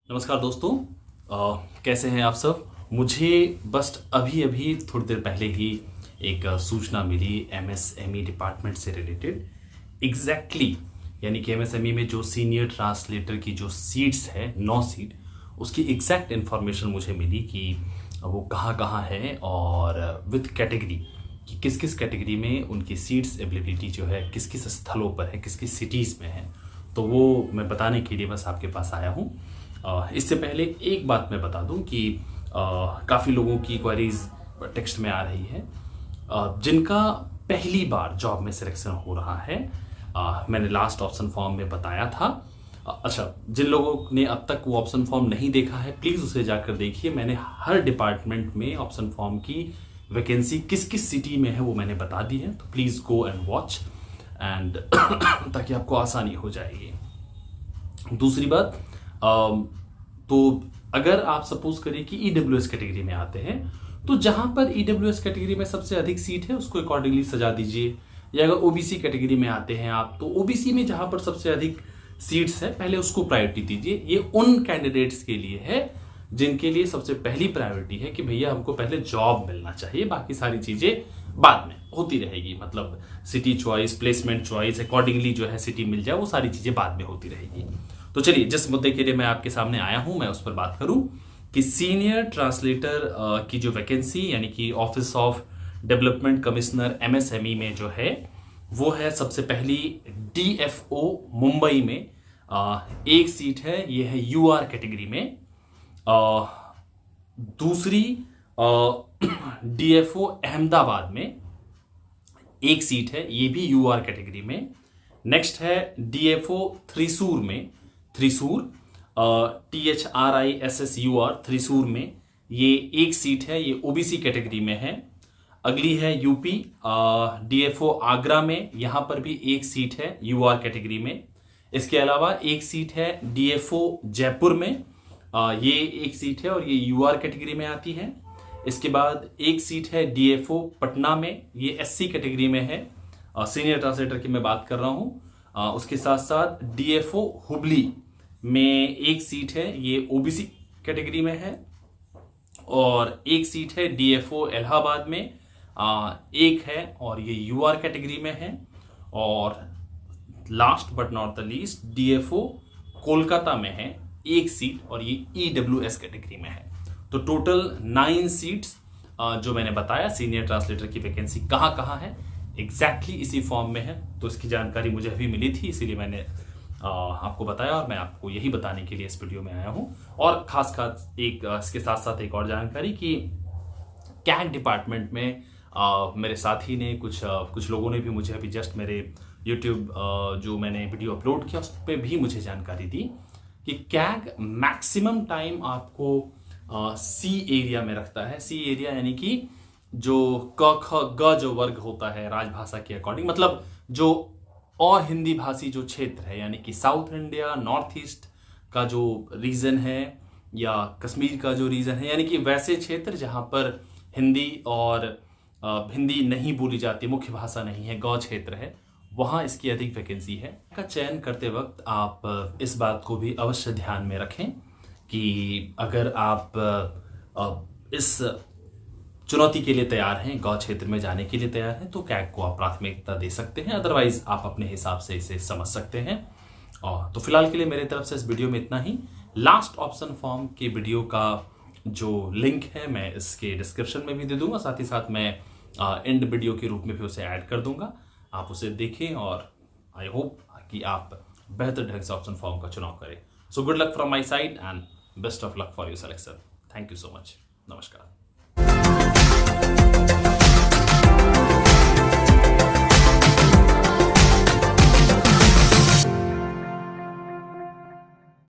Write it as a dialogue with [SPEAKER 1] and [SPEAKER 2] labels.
[SPEAKER 1] नमस्कार दोस्तों। कैसे हैं आप सब। मुझे बस अभी अभी थोड़ी देर पहले ही एक सूचना मिली एमएसएमई डिपार्टमेंट से रिलेटेड एग्जैक्टली यानी कि एमएसएमई में जो सीनियर ट्रांसलेटर की जो सीट्स है 9 सीट उसकी एग्जैक्ट इन्फॉर्मेशन मुझे मिली कि वो कहाँ कहाँ है और विद कैटेगरी कि किस किस कैटेगरी में उनकी सीट्स अवेलेबिलिटी जो है किस किस स्थलों पर है किस किस सिटीज़ में है। तो वो मैं बताने के लिए बस आपके पास आया हूँ। इससे पहले एक बात मैं बता दूं कि काफ़ी लोगों की क्वेरीज टेक्स्ट में आ रही है जिनका पहली बार जॉब में सिलेक्शन हो रहा है। मैंने लास्ट ऑप्शन फॉर्म में बताया था। अच्छा, जिन लोगों ने अब तक वो ऑप्शन फॉर्म नहीं देखा है प्लीज़ उसे जाकर देखिए। मैंने हर डिपार्टमेंट में ऑप्शन फॉर्म की वैकेंसी किस किस सिटी में है वो मैंने बता दी है, तो please go and watch and ताकि आपको आसानी हो जाएगी। दूसरी बात, तो अगर आप सपोज करिए कि ईडब्ल्यूएस कैटेगरी में आते हैं तो जहां पर ईडब्ल्यूएस कैटेगरी में सबसे अधिक सीट है उसको अकॉर्डिंगली सजा दीजिए। या अगर ओबीसी कैटेगरी में आते हैं आप तो ओबीसी में जहां पर सबसे अधिक सीट्स है पहले उसको प्रायोरिटी दीजिए। ये उन कैंडिडेट्स के लिए है जिनके लिए सबसे पहली प्रायोरिटी है कि भैया हमको पहले जॉब मिलना चाहिए, बाकी सारी चीजें बाद में होती रहेगी। मतलब city choice, placement choice, accordingly जो है सिटी मिल जाए वो सारी चीजें बाद में होती रहेगी। तो चलिए, जिस मुद्दे के लिए मैं आपके सामने आया हूं मैं उस पर बात करूं कि सीनियर ट्रांसलेटर की जो वैकेंसी यानी कि office of development commissioner MSME में जो है वो है सबसे पहली डीएफओ मुंबई में एक सीट है, ये है यूआर कैटेगरी में। दूसरी डीएफओ अहमदाबाद में एक सीट है, ये भी यूआर कैटेगरी में। नेक्स्ट है डीएफओ थ्रिसूर में, थ्रिसूर THRISSUR थ्रिसूर में ये एक सीट है, ये ओबीसी कैटेगरी में है। अगली है यूपी डीएफओ आगरा में, यहां पर भी एक सीट है यूआर कैटेगरी में। इसके अलावा एक सीट है डीएफओ जयपुर में, ये एक सीट है और ये यूआर कैटेगरी में आती है। इसके बाद एक सीट है डीएफओ पटना में, ये एससी कैटेगरी में है, सीनियर ट्रांसलेटर की मैं बात कर रहा हूं। उसके साथ साथ डीएफओ हुबली में एक सीट है, ये ओबीसी कैटेगरी में है। और एक सीट है डीएफओ इलाहाबाद में, एक है और ये यूआर कैटेगरी में है। और last but not the least DFO Kolkata में है एक सीट और ये ईडब्ल्यूएस कैटेगरी में है। तो टोटल 9 सीट्स जो मैंने बताया सीनियर ट्रांसलेटर की वैकेंसी कहाँ कहाँ है एग्जैक्टली इसी फॉर्म में है। तो इसकी जानकारी मुझे अभी मिली थी इसीलिए मैंने आपको बताया और मैं आपको यही बताने के लिए इस वीडियो में आया हूं। और खास एक इसके साथ साथ एक और जानकारी कि कैग डिपार्टमेंट में मेरे साथी ने कुछ लोगों ने भी मुझे अभी जस्ट मेरे यूट्यूब जो मैंने वीडियो अपलोड किया उस पर भी मुझे जानकारी दी कि कैग मैक्सिमम टाइम आपको सी एरिया में रखता है। सी एरिया यानी कि जो क ख ग जो वर्ग होता है राजभाषा के अकॉर्डिंग, मतलब जो और हिंदी भाषी जो क्षेत्र है यानी कि साउथ इंडिया, नॉर्थ ईस्ट का जो रीजन है या कश्मीर का जो रीजन है, यानी कि वैसे क्षेत्र जहां पर हिंदी और हिंदी नहीं बोली जाती, मुख्य भाषा नहीं है, गौ क्षेत्र है, वहां इसकी अधिक वैकेंसी है। का चयन करते वक्त आप इस बात को भी अवश्य ध्यान में रखें कि अगर आप इस चुनौती के लिए तैयार हैं, गौ क्षेत्र में जाने के लिए तैयार हैं, तो कैग को आप प्राथमिकता दे सकते हैं। अदरवाइज आप अपने हिसाब से इसे समझ सकते हैं। और तो फिलहाल के लिए मेरी तरफ से इस वीडियो में इतना ही। लास्ट ऑप्शन फॉर्म के वीडियो का जो लिंक है मैं इसके डिस्क्रिप्शन में भी दे दूंगा, साथ ही साथ मैं एंड वीडियो के रूप में भी उसे ऐड कर दूंगा। आप उसे देखें और आई होप कि आप बेहतर ढंग से ऑप्शन फॉर्म का चुनाव करें। So good luck from my side and best of luck for your selection. Thank you so much. नमस्कार।